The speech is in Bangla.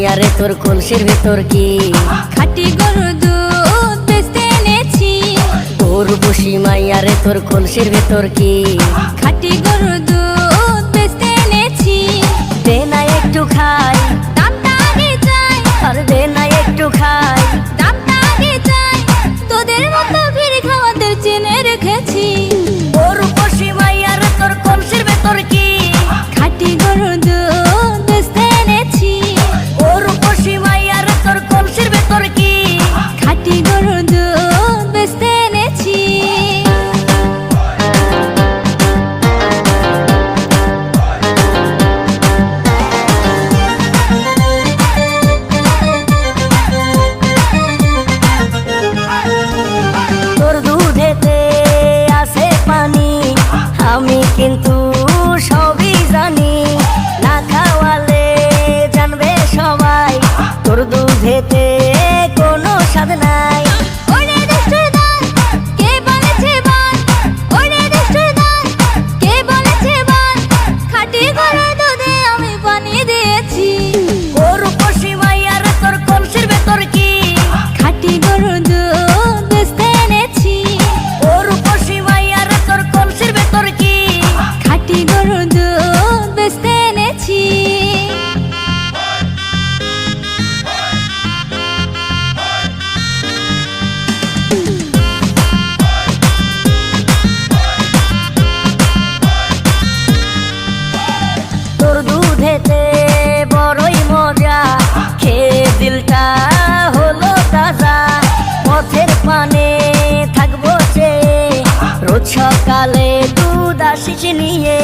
মাইয়ারে তোর কলসির ভেতর কি খাঁটি গরুর দুধ বেচতে এনেছি। তোর বসি মাইয়ারে তোর কলসির ভেতর কি খাঁটি গরুর দুধ বেচতে এনেছি। দে না একটু খাই, দামটা আগে চাই, আর দে না একটু খাই। দামটা আগে চাই, তোদের মতো ভিড় খাওয়াদের চেনে রেখেছি। তোর বসি মাইয়ারে তোর কলসির ভেতর কি খাঁটি গরুর দুধ বেচতে এনেছি। তোর বসি মাইয়ারে তোর কলসির ভেতর কি খাঁটি গরুর দুধ বেচতে এনেছি। তোর দুধেতে আছে পানি, আমি কিন্তু সবই জানি। না খাওয়ালে জানবে সবাই তোর দুধেতে কোনো স্বাদ নাই। ওরে দুষ্টুর দল, কে বলেছে বল? ওরে দুষ্টুর দল, কে বলেছে বল? খাঁটি গরুর দুধে আমি পানি দিয়েছি। তোর বসি মাইয়ারে তোর কলসির ভেতর কি খাঁটি গরুর দুধ বেচতে এনেছি। তোর বসি মাইয়ারে তোর কলসির ভেতর কি খাঁটি গরুর দুধ বেচতে এনেছি। তোর দুধেতে বড়ই মজা, খেয়ে দিলটা হলো তাজা। পথের পানে থাকবো চেয়ে, রোজ সকালে দুধ আসিস নিয়ে।